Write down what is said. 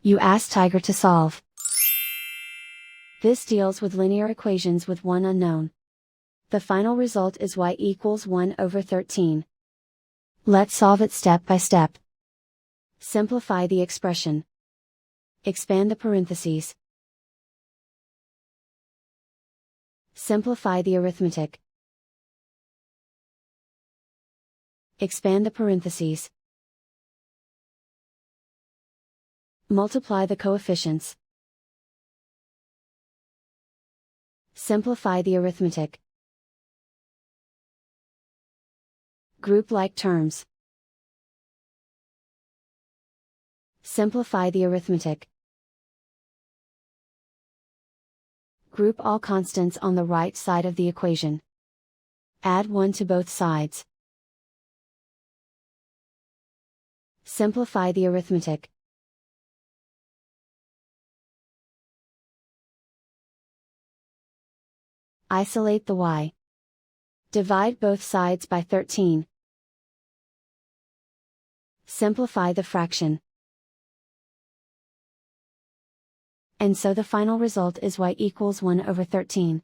You ask Tiger to solve. This deals with linear equations with one unknown. The final result is y equals 1 over 13. Let's solve it step by step. Simplify the expression. Expand the parentheses. Simplify the arithmetic. Expand the parentheses. Multiply the coefficients. Simplify the arithmetic. Group like terms. Simplify the arithmetic. Group all constants on the right side of the equation. Add 1 to both sides. Simplify the arithmetic. Isolate the y. Divide both sides by 13. Simplify the fraction. And so the final result is y equals 1 over 13.